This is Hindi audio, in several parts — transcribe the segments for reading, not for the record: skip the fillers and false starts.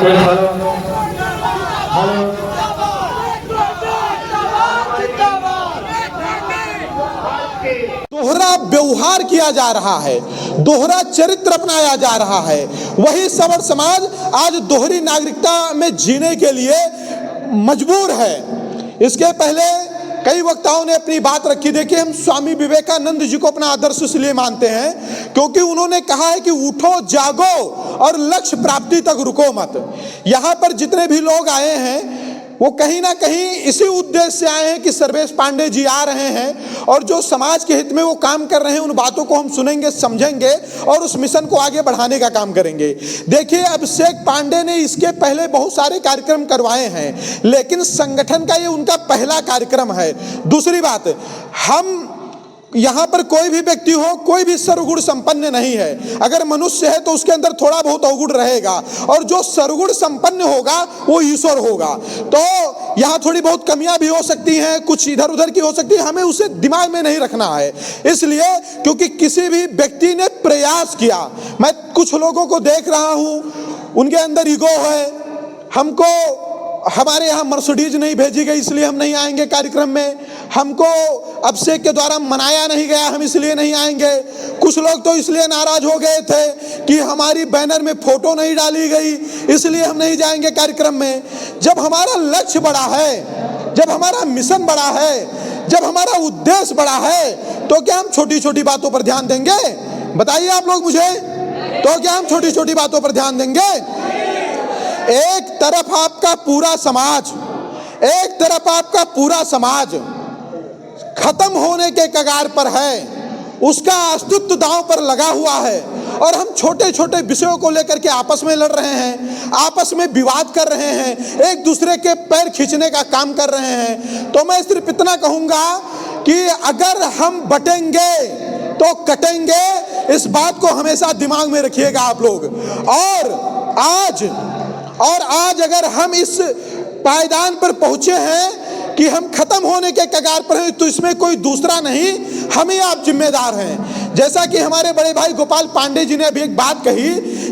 दोहरा व्यवहार किया जा रहा है, दोहरा चरित्र अपनाया जा रहा है। वही सवर्ण समाज आज दोहरी नागरिकता में जीने के लिए मजबूर है। इसके पहले कई वक्ताओं ने अपनी बात रखी। देखिए, हम स्वामी विवेकानंद जी को अपना आदर्श इसलिए मानते हैं क्योंकि उन्होंने कहा है कि उठो, जागो और लक्ष्य प्राप्ति तक रुको मत। यहाँ पर जितने भी लोग आए हैं वो कहीं ना कहीं इसी उद्देश्य से आए हैं कि सर्वेश पांडे जी आ रहे हैं और जो समाज के हित में वो काम कर रहे हैं उन बातों को हम सुनेंगे, समझेंगे और उस मिशन को आगे बढ़ाने का काम करेंगे। देखिए, अभिषेक पांडे ने इसके पहले बहुत सारे कार्यक्रम करवाए हैं, लेकिन संगठन का ये उनका पहला कार्यक्रम है। दूसरी बात, हम यहाँ पर कोई भी व्यक्ति हो, कोई भी सर्वगुण संपन्न नहीं है। अगर मनुष्य है तो उसके अंदर थोड़ा बहुत अवगुण रहेगा और जो सर्वगुण संपन्न होगा वो ईश्वर होगा। तो यहाँ थोड़ी बहुत कमियां भी हो सकती हैं, कुछ इधर उधर की हो सकती है, हमें उसे दिमाग में नहीं रखना है। इसलिए क्योंकि किसी भी व्यक्ति ने प्रयास किया, मैं कुछ लोगों को देख रहा हूँ उनके अंदर ईगो है, हमको हमारे यहाँ मर्सिडीज नहीं भेजी गई इसलिए हम नहीं आएंगे कार्यक्रम में, हमको अभिषेक के द्वारा मनाया नहीं गया हम इसलिए नहीं आएंगे। कुछ लोग तो इसलिए नाराज हो गए थे कि हमारी बैनर में फोटो नहीं डाली गई इसलिए हम नहीं जाएंगे कार्यक्रम में। जब हमारा लक्ष्य बड़ा है, जब हमारा मिशन बड़ा है, जब हमारा उद्देश्य बड़ा है, तो क्या हम छोटी छोटी बातों पर ध्यान देंगे? बताइए आप लोग मुझे, तो क्या हम छोटी छोटी बातों पर ध्यान देंगे? एक तरफ आपका पूरा समाज, एक तरफ आपका पूरा समाज खत्म होने के कगार पर है, उसका अस्तित्व दांव पर लगा हुआ है और हम छोटे छोटे विषयों को लेकर के आपस में लड़ रहे हैं, आपस में विवाद कर रहे हैं, एक दूसरे के पैर खींचने का काम कर रहे हैं। तो मैं सिर्फ इतना कहूंगा कि अगर हम बटेंगे तो कटेंगे, इस बात को हमेशा दिमाग में रखिएगा आप लोग। और आज अगर हम इस पायदान पर पहुंचे हैं कि हम खत्म होने के कगार पर हैं, तो इसमें कोई दूसरा नहीं, हम ही आप जिम्मेदार हैं। जैसा कि हमारे बड़े भाई गोपाल पांडे जी ने अभी एक बात कही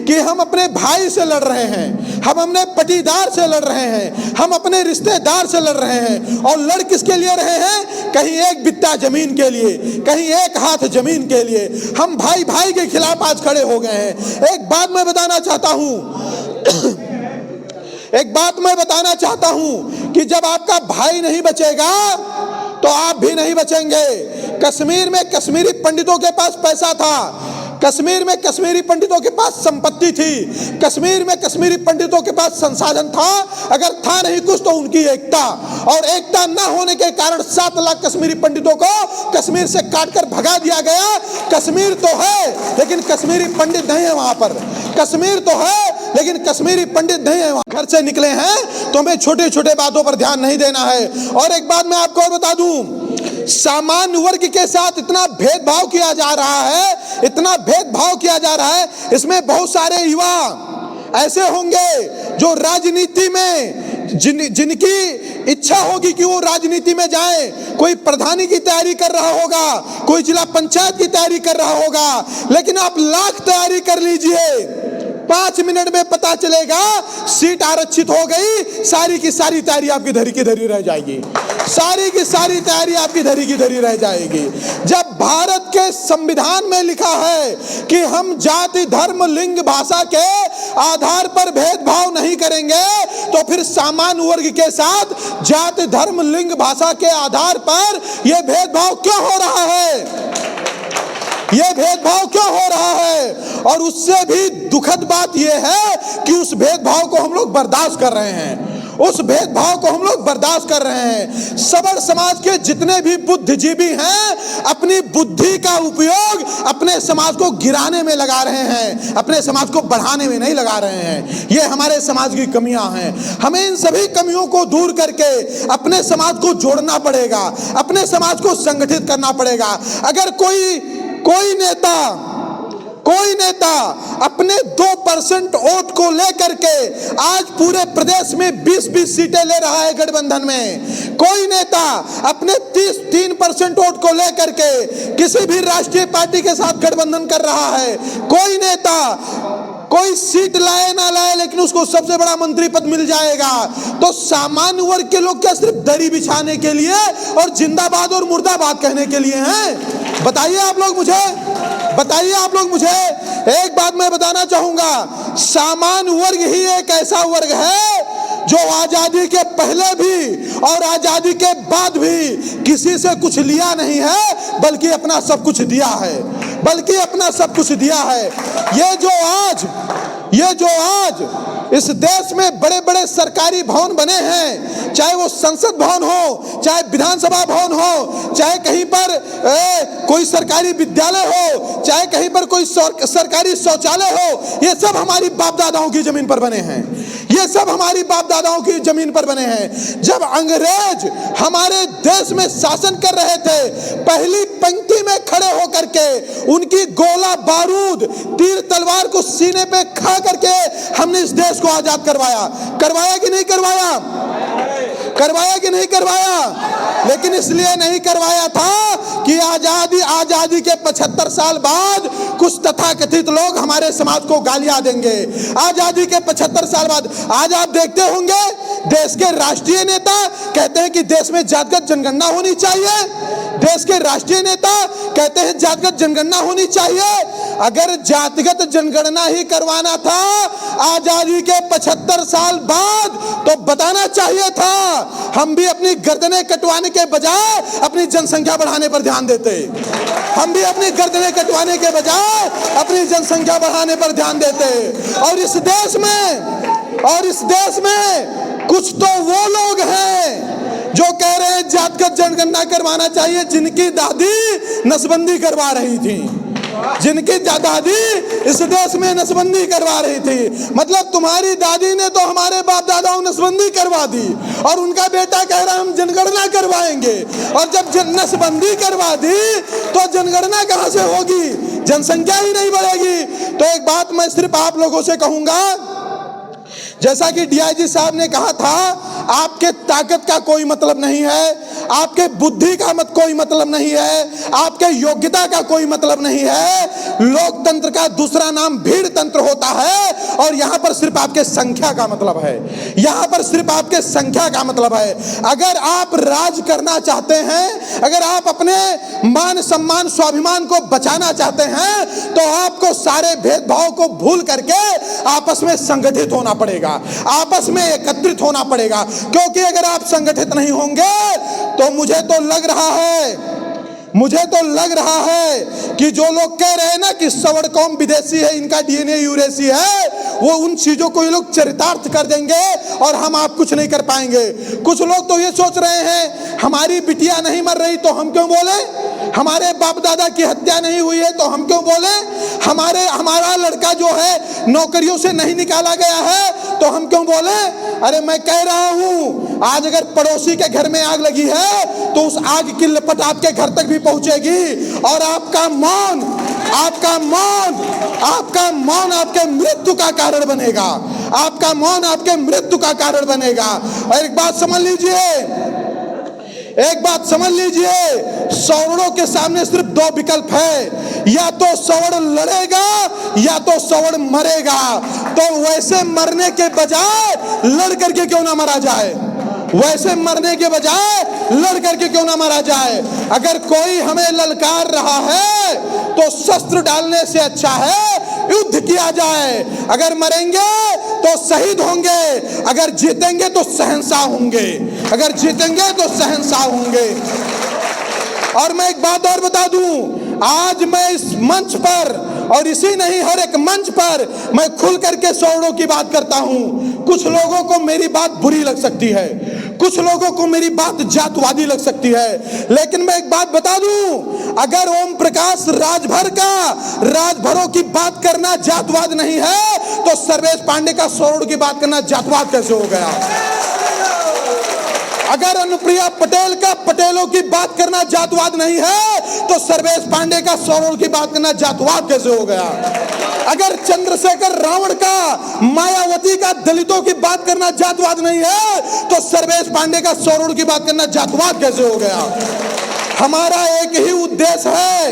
कि हम अपने भाई से लड़ रहे हैं, हम अपने पटीदार से लड़ रहे हैं, हम अपने रिश्तेदार से लड़ रहे हैं। और लड़ किसके लिए रहे हैं? कहीं एक बित्ता जमीन के लिए, कहीं एक हाथ जमीन के लिए। हम भाई भाई के खिलाफ आज खड़े हो गए हैं। एक बात मैं बताना चाहता हूं कि जब आपका भाई नहीं बचेगा तो आप भी नहीं बचेंगे। कश्मीर में कश्मीरी पंडितों के पास पैसा था, कश्मीर में कश्मीरी पंडितों के पास संपत्ति थी, कश्मीर में कश्मीरी पंडितों के पास संसाधन था। अगर था नहीं कुछ तो उनकी एकता, और एकता न होने के कारण 7 लाख कश्मीरी पंडितों को कश्मीर से काटकर भगा दिया गया। कश्मीर तो है लेकिन कश्मीरी पंडित नहीं है वहां पर, कश्मीर तो है लेकिन कश्मीरी पंडित नहीं है वहां। घर से निकले हैं तो हमें छोटे छोटे बातों पर ध्यान नहीं देना है। और एक बात मैं आपको और बता दूं, सामान्य वर्ग के साथ इतना भेदभाव किया जा रहा है, इतना भेदभाव किया जा रहा है। इसमें बहुत सारे युवा ऐसे होंगे जो राजनीति में जिनकी इच्छा होगी कि वो राजनीति में जाए, कोई प्रधानी की तैयारी कर रहा होगा, कोई जिला पंचायत की तैयारी कर रहा होगा, लेकिन आप लाख तैयारी कर लीजिए, 5 मिनट में पता चलेगा सीट आरक्षित हो गई, सारी की सारी तैयारी आपकी धरी की धरी रह जाएगी, सारी की सारी तैयारी आपकी धरी की धरी रह जाएगी। जब भारत के संविधान में लिखा है कि हम जाति, धर्म, लिंग, भाषा के आधार पर भेदभाव नहीं करेंगे, तो फिर सामान्य वर्ग के साथ जाति, धर्म, लिंग, भाषा के आधार पर यह भेदभाव क्यों हो रहा है? यह भेदभाव क्यों हो रहा है? और उससे भी दुखद बात यह है कि उस भेदभाव को हम लोग बर्दाश्त कर रहे हैं, उस भेदभाव को हम लोग बर्दाश्त कर रहे हैं। सवर्ण समाज के जितने भी बुद्धिजीवी हैं, अपनी बुद्धि का उपयोग अपने समाज को गिराने में लगा रहे हैं, अपने समाज को बढ़ाने में नहीं लगा रहे हैं। ये हमारे समाज की कमियां हैं। हमें इन सभी कमियों को दूर करके अपने समाज को जोड़ना पड़ेगा, अपने समाज को संगठित करना पड़ेगा। अगर कोई नेता अपने 2% वोट को लेकर के आज पूरे प्रदेश में 20-20 सीटें ले रहा है गठबंधन में, कोई नेता अपने 3% वोट को लेकर के किसी भी राष्ट्रीय पार्टी के साथ गठबंधन कर रहा है, कोई नेता कोई सीट लाए ना लाए लेकिन उसको सबसे बड़ा मंत्री पद मिल जाएगा। तो सामान्य वर्ग के लोग क्या सिर्फ दरी बिछाने के लिए और जिंदाबाद और मुर्दाबाद कहने के लिए हैं? बताइए आप लोग मुझे, बताइए आप लोग मुझे। एक बात मैं बताना चाहूंगा, सामान्य वर्ग ही एक ऐसा वर्ग है जो आजादी के पहले भी और आजादी के बाद भी किसी से कुछ लिया नहीं है, बल्कि अपना सब कुछ दिया है, बल्कि अपना सब कुछ दिया है। ये जो आज इस देश में बड़े बड़े सरकारी भवन बने हैं, चाहे वो संसद भवन हो, चाहे विधानसभा भवन हो, चाहे कहीं पर कोई सरकारी विद्यालय हो, चाहे कहीं पर कोई सरकारी शौचालय हो, ये सब हमारी बाप दादाओं की जमीन पर बने हैं। ये सब हमारी बाप दादाओं की जमीन पर बने हैं। जब अंग्रेज हमारे देश में शासन कर रहे थे, पहली पंक्ति में खड़े होकर के उनकी गोला बारूद तीर तलवार को सीने पे खा करके हमने इस देश को आजाद करवाया। करवाया कि नहीं करवाया? करवाया कि नहीं करवाया? लेकिन इसलिए नहीं करवाया था कि आजादी के 75 साल बाद कुछ तथाकथित लोग हमारे समाज को गालियां देंगे। आजादी के 75 साल बाद आज आप देखते होंगे देश के राष्ट्रीय नेता कहते हैं कि देश में जातिगत जनगणना होनी चाहिए। देश के राष्ट्रीय नेता कहते हैं जातिगत जनगणना होनी चाहिए। अगर जातिगत जनगणना ही करवाना था आजादी के 75 साल बाद तो बताना चाहिए था, हम भी अपनी गर्दनें कटवाने के बजाय अपनी जनसंख्या बढ़ाने पर ध्यान देते। हम भी अपनी गर्दनें कटवाने के बजाय अपनी जनसंख्या बढ़ाने पर ध्यान देते। और इस देश में कुछ तो वो लोग हैं जो कह रहे हैं जातिगत जनगणना करवाना चाहिए, जिनकी दादी नसबंदी करवा रही थी, जिनकी दादी इस देश में नसबंदी करवा रही थी। मतलब तुम्हारी दादी ने तो हमारे बाप दादाओं नसबंदी करवा दी और उनका बेटा कह रहा हम जनगणना करवाएंगे। और जब नसबंदी करवा दी तो जनगणना कहां से होगी? जनसंख्या ही नहीं बढ़ेगी। तो एक बात मैं सिर्फ आप लोगों से कहूंगा, जैसा कि डीआईजी साहब ने कहा था, आपके ताकत का कोई मतलब नहीं है, आपके बुद्धि का कोई मतलब नहीं है, आपके योग्यता का कोई मतलब नहीं है। लोकतंत्र का दूसरा नाम भीड़ तंत्र होता है और यहाँ पर सिर्फ आपके संख्या का मतलब है। यहाँ पर सिर्फ आपके संख्या का मतलब है। अगर आप राज करना चाहते हैं, अगर आप अपने मान सम्मान स्वाभिमान को बचाना चाहते हैं, तो आपको सारे भेदभाव को भूल करके आपस में संगठित होना पड़ेगा, आपस में एकत्रित होना पड़ेगा। क्योंकि अगर आप संगठित नहीं होंगे तो मुझे तो लग रहा है कि जो लोग कह रहे हैं ना कि सवर्ण कौम विदेशी है, इनका डीएनए यूरेसी है, वो उन चीजों को ये लोग चरितार्थ कर देंगे और हम आप कुछ नहीं कर पाएंगे। कुछ लोग तो ये सोच रहे हैं हमारी बिटिया नहीं मर रही तो हम क्यों बोले, हमारे बाप दादा की हत्या नहीं हुई है तो हम क्यों बोले, हमारा लड़का जो है नौकरियों से नहीं निकाला गया है तो हम क्यों बोले। अरे मैं कह रहा हूं, आज अगर पड़ोसी के घर में आग लगी है तो उस आग की लपट आपके घर तक भी पहुंचेगी और आपका मौन आपके मृत्यु का कारण बनेगा। आपका मौन आपके मृत्यु का कारण बनेगा। और एक बात समझ लीजिए, सवर्णों के सामने सिर्फ दो विकल्प है, या तो सवर्ण लड़ेगा या तो सवर्ण मरेगा। तो वैसे मरने के बजाय लड़ करके क्यों ना मरा जाए, वैसे मरने के बजाय लड़ करके क्यों ना मारा जाए। अगर कोई हमें ललकार रहा है तो शस्त्र डालने से अच्छा है युद्ध किया जाए। अगर मरेंगे तो शहीद होंगे, अगर जीतेंगे तो शहंशाह होंगे, अगर जीतेंगे तो शहंशाह होंगे। और मैं एक बात और बता दूं, आज मैं इस मंच पर और इसी नहीं हर एक मंच पर मैं खुल करके सवर्णों की बात करता हूं। कुछ लोगों को मेरी बात बुरी लग सकती है, कुछ लोगों को मेरी बात जातवादी लग सकती है, लेकिन मैं एक बात बता दूं, अगर ओम प्रकाश राजभरों की बात करना जातवाद नहीं है तो सर्वेश पांडे का सवर्ण की बात करना जातवाद कैसे हो गया। अगर अनुप्रिया पटेल का पटेलों की बात करना जातवाद नहीं है तो सर्वेश पांडे का सवर्ण की बात करना जातवाद कैसे हो गया। अगर चंद्रशेखर रावण का मायावती का दलितों की बात करना जातवाद नहीं है तो सर्वेश पांडे का सवर्ण की बात करना जातवाद कैसे हो गया। हमारा एक ही उद्देश्य है,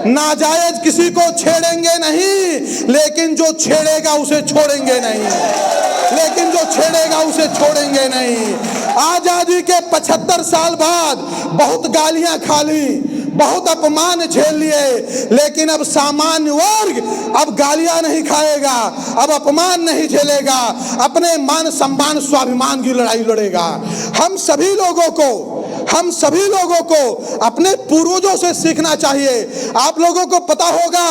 नाजायज किसी को छेड़ेंगे नहीं, लेकिन जो छेड़ेगा उसे छोड़ेंगे नहीं, लेकिन जो छेड़ेगा उसे छोड़ेंगे नहीं। आजादी के 75 साल बाद बहुत गालियां खा ली, बहुत अपमान झेल लिए, लेकिन अब सामान्य वर्ग अब गालियां नहीं खाएगा, अब अपमान नहीं झेलेगा, अपने मान सम्मान स्वाभिमान की लड़ाई लड़ेगा। हम सभी लोगों को अपने पूर्वजों से सीखना चाहिए। आप लोगों को पता होगा,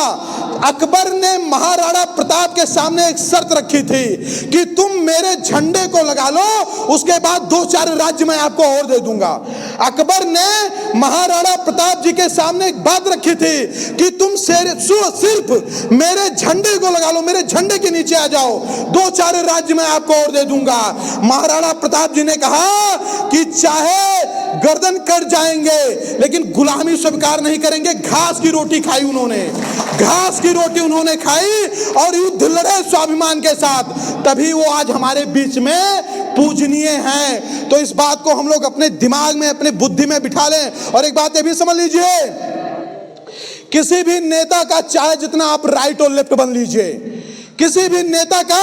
अकबर ने महाराणा प्रताप के सामने एक शर्त रखी थी कि तुम मेरे झंडे को लगा लो, उसके बाद 2-4 राज्य मैं आपको और दे दूंगा। अकबर ने महाराणा प्रताप जी के सामने एक बात रखी थी कि तुम सिर्फ मेरे झंडे को लगा लो, मेरे झंडे के नीचे आ जाओ, 2-4 राज्य मैं आपको और दे दूंगा। महाराणा प्रताप जी ने कहा कि चाहे गर्दन कट जाएंगे लेकिन गुलामी स्वीकार नहीं करेंगे। घास की रोटी खाई उन्होंने, घास की रोटी उन्होंने खाई और युद्ध लड़े स्वाभिमान के साथ, तभी वो आज हमारे बीच में पूजनीय हैं। तो इस बात को हम लोग अपने दिमाग में, अपने बुद्धि में बिठा लें। और एक बात ये भी समझ लीजिए, किसी भी नेता का चाहे जितना आप राइट और लेफ्ट बन लीजिए, किसी भी नेता का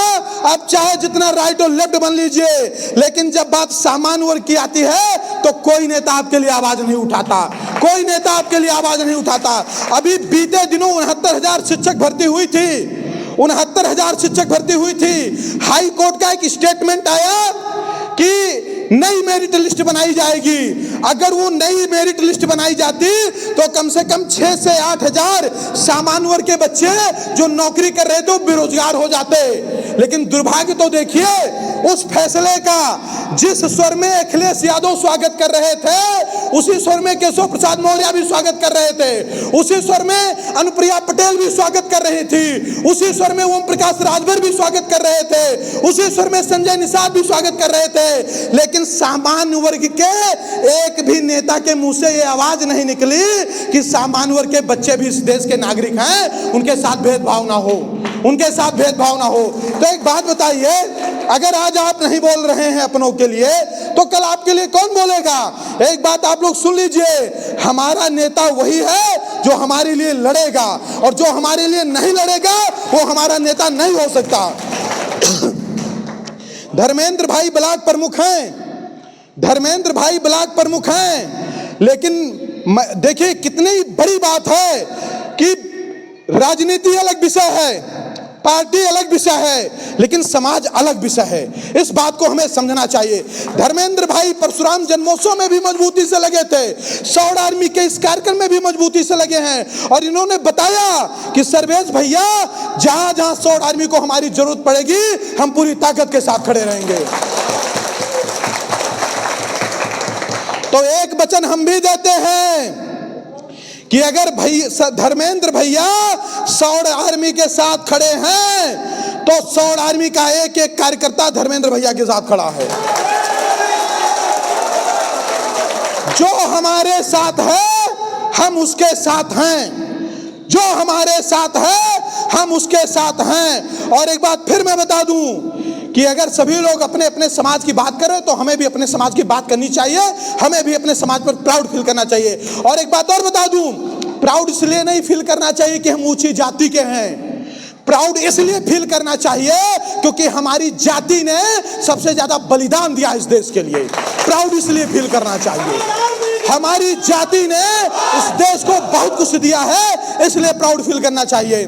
आप चाहे जितना राइट और लेफ्ट बन लीजिए, लेकिन जब बात सामान्य वर्ग की आती है तो कोई नेता आपके लिए आवाज नहीं उठाता, कोई नेता आपके लिए आवाज नहीं उठाता। अभी बीते दिनों 69,000 शिक्षक भर्ती हुई थी, 69,000 शिक्षक भर्ती हुई थी। हाई कोर्ट का एक स्टेटमेंट आया कि नई मेरिट लिस्ट बनाई जाएगी। अगर वो नई मेरिट लिस्ट बनाई जाती तो कम से कम 6 से 8 हजार सामान्य वर्ग के बच्चे जो नौकरी कर रहे थे वो बेरोजगार हो जाते। लेकिन दुर्भाग्य तो देखिए, उस फैसले का जिस स्वर में अखिलेश यादव स्वागत कर रहे थे, उसी स्वर में केशव प्रसाद मौर्य भी स्वागत कर रहे थे, उसी स्वर में अनुप्रिया पटेल भी स्वागत कर रही थी, उसी स्वर में ओम प्रकाश राजभर भी स्वागत कर रहे थे, उसी स्वर में संजय निषाद भी स्वागत कर रहे थे। लेकिन सामान्य वर्ग के एक भी नेता के मुंह से ये आवाज नहीं निकली कि सामान्य वर्ग के बच्चे भी इस देश के नागरिक हैं, उनके साथ भेदभाव ना हो, उनके साथ भेदभाव ना हो। तो एक बात बताइए, अगर आज आप नहीं बोल रहे हैं अपनों के लिए, तो कल आपके लिए कौन बोलेगा? एक बात आप लोग सुन लीजिए, हमारा नेता वही है जो हमारे लिए लड़ेगा, और जो हमारे लिए नहीं लड़ेगा वो हमारा नेता नहीं हो सकता। धर्मेंद्र भाई ब्लॉक प्रमुख हैं, धर्मेंद्र भाई ब्लॉक प्रमुख हैं, लेकिन देखिए कितनी बड़ी बात है कि राजनीति अलग विषय है, पार्टी अलग विषय है, लेकिन समाज अलग विषय है। इस बात को हमें समझना चाहिए। धर्मेंद्र भाई परशुराम जन्मोत्सव में भी मजबूती से लगे थे, सौड़ आर्मी के इस कार्यक्रम में भी मजबूती से लगे हैं, और इन्होंने बताया कि सर्वेश भैया, जहां जहां सौड़ आर्मी को हमारी जरूरत पड़ेगी हम पूरी ताकत के साथ खड़े रहेंगे। तो एक वचन हम भी देते हैं कि अगर धर्मेंद्र भैया सौड़ आर्मी के साथ खड़े हैं तो सौड़ आर्मी का एक एक कार्यकर्ता धर्मेंद्र भैया के साथ खड़ा है। जो हमारे साथ है हम उसके साथ हैं, जो हमारे साथ है हम उसके साथ हैं। और एक बात फिर मैं बता दूं कि अगर सभी लोग अपने अपने समाज की बात करें तो हमें भी अपने समाज की बात करनी चाहिए, हमें भी अपने समाज पर प्राउड फील करना चाहिए। और एक बात और बता दूं, प्राउड इसलिए नहीं फील करना चाहिए कि हम ऊंची जाति के हैं, प्राउड इसलिए फील करना चाहिए क्योंकि हमारी जाति ने सबसे ज्यादा बलिदान दिया इस देश के लिए। प्राउड इसलिए फील करना चाहिए, हमारी जाति ने इस देश को बहुत कुछ दिया है, इसलिए प्राउड फील करना चाहिए।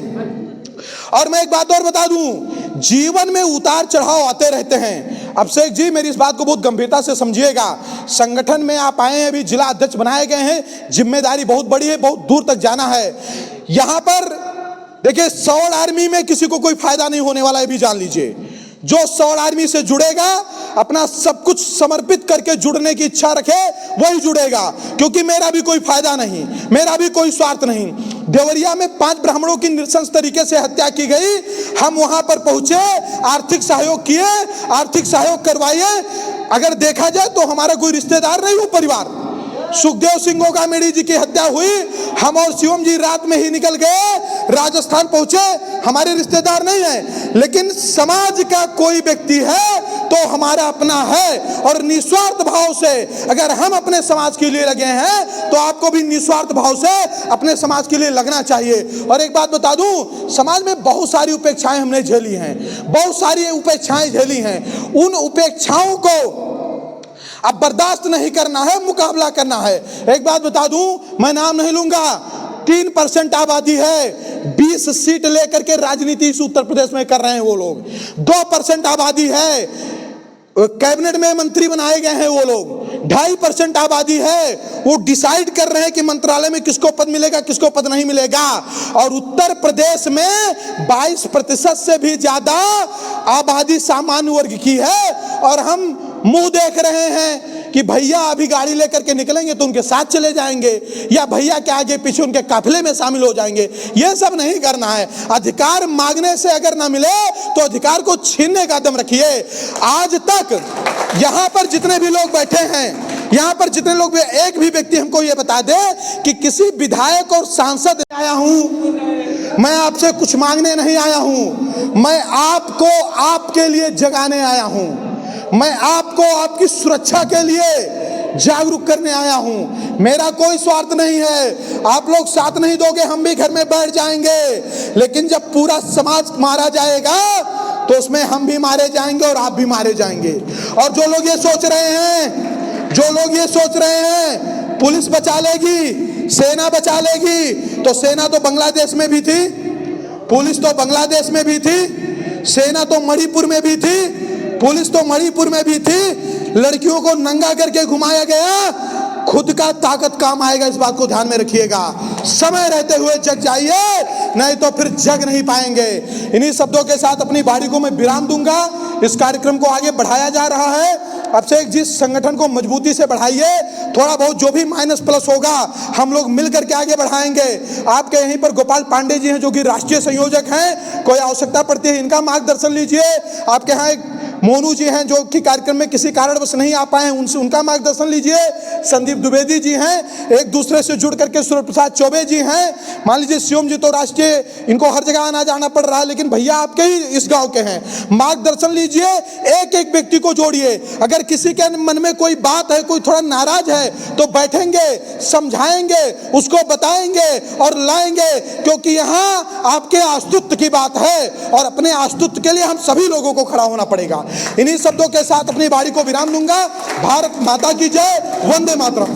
और मैं एक बात और बता दूं, जीवन में उतार चढ़ाव आते रहते हैं। अभिषेक जी, मेरी इस बात को बहुत गंभीरता से समझिएगा। संगठन में आप आए हैं, अभी जिला अध्यक्ष बनाए गए हैं, जिम्मेदारी बहुत बड़ी है, बहुत दूर तक जाना है। यहां पर देखिए, सौड़ आर्मी में किसी को कोई फायदा नहीं होने वाला है, भी जान लीजिए। जो सौड़ आर्मी से जुड़ेगा, अपना सब कुछ समर्पित करके जुड़ने की इच्छा रखे, वही जुड़ेगा, क्योंकि मेरा भी कोई फायदा नहीं, मेरा भी कोई स्वार्थ नहीं। देवरिया में 5 ब्राह्मणों की नृशंस तरीके से हत्या की गई, हम वहां पर पहुंचे, आर्थिक सहयोग किए, आर्थिक सहयोग करवाइए। अगर देखा जाए तो हमारा कोई रिश्तेदार नहीं, वो परिवार। सुखदेव सिंह गोगामेड़ी जी की हत्या हुई, हम और शिवम जी रात में ही निकल गए, राजस्थान पहुंचे, हमारे रिश्तेदार नहीं है, लेकिन समाज का कोई व्यक्ति है तो हमारे हमारा अपना है, और निस्वार्थ भाव से अगर हम अपने समाज के लिए लगे हैं तो आपको भी निस्वार्थ भाव से अपने समाज के लिए लगना चाहिए। और एक बात बता दूं, समाज में बहुत सारी उपेक्षाएं हमने झेली हैं, बहुत सारी उपेक्षाएं झेली हैं। उन उपेक्षाओं को अब बर्दाश्त नहीं करना है, मुकाबला करना है। एक बात बता दूं, मैं नाम नहीं लूंगा, 3% आबादी है, 20 सीट लेकर के राजनीति इस उत्तर प्रदेश में कर रहे हैं वो लोग। 2% आबादी है, कैबिनेट में मंत्री बनाए गए हैं वो लोग। 2.5% आबादी है, वो डिसाइड कर रहे हैं कि मंत्रालय में किसको पद मिलेगा, किसको पद नहीं मिलेगा। और उत्तर प्रदेश में 22% से भी ज्यादा आबादी सामान्य वर्ग की है, और हम मुंह देख रहे हैं कि भैया अभी गाड़ी लेकर के निकलेंगे तो उनके साथ चले जाएंगे, या भैया के आगे पीछे उनके काफिले में शामिल हो जाएंगे। यह सब नहीं करना है। अधिकार मांगने से अगर ना मिले तो अधिकार को छीनने का दम रखिए। आज तक यहां पर जितने भी लोग बैठे हैं, यहां पर जितने लोग भी, एक भी व्यक्ति हमको यह बता दे कि किसी विधायक और सांसद आया हूं, मैं आपसे कुछ मांगने नहीं आया हूं, मैं आपको आपके लिए जगाने आया हूं, मैं आपको आपकी सुरक्षा के लिए जागरूक करने आया हूं। मेरा कोई स्वार्थ नहीं है। आप लोग साथ नहीं दोगे, हम भी घर में बैठ जाएंगे, लेकिन जब पूरा समाज मारा जाएगा तो उसमें हम भी मारे जाएंगे और आप भी मारे जाएंगे। और जो लोग ये सोच रहे हैं, जो लोग ये सोच रहे हैं पुलिस बचा लेगी, सेना बचा लेगी, तो सेना तो बांग्लादेश में भी थी, पुलिस तो बांग्लादेश में भी थी, सेना तो मणिपुर में भी थी, पुलिस तो मणिपुर में भी थी। लड़कियों को नंगा करके घुमाया गया। खुद का ताकत काम आएगा, इस बात को ध्यान में रखिएगा। समय रहते हुए जग जाइए, नहीं तो फिर जग नहीं पाएंगे। इन्हीं शब्दों के साथ अपनी बारी को मैं विराम दूंगा। इस कार्यक्रम को आगे बढ़ाया जा रहा है। अब से जिस संगठन को मजबूती से बढ़ाइए, थोड़ा बहुत जो भी माइनस प्लस होगा हम लोग मिल करके आगे बढ़ाएंगे। आपके यहीं पर गोपाल पांडे जी हैं जो कि राष्ट्रीय संयोजक हैं, कोई आवश्यकता पड़ती है इनका मार्गदर्शन लीजिए। आपके यहाँ एक मोनू जी हैं जो कि कार्यक्रम में किसी कारणवश नहीं आ पाए हैं, उनसे उनका मार्गदर्शन लीजिए। संदीप द्विवेदी जी हैं, एक दूसरे से जुड़ करके सूर्य प्रसाद चौबे जी हैं। मान लीजिए शिवम जी तो राष्ट्रीय, इनको हर जगह आना जाना पड़ रहा है, लेकिन भैया आपके ही इस गांव के हैं। मार्गदर्शन लीजिए, एक एक व्यक्ति को जोड़िए। अगर किसी के मन में कोई बात है, कोई थोड़ा नाराज है, तो बैठेंगे, समझाएंगे, उसको बताएंगे और लाएंगे, क्योंकि यहाँ आपके अस्तित्व की बात है और अपने अस्तित्व के लिए हम सभी लोगों को खड़ा होना पड़ेगा। इन्हीं शब्दों के साथ अपनी बारी को विराम दूंगा। भारत माता की जय, वंदे मातरम।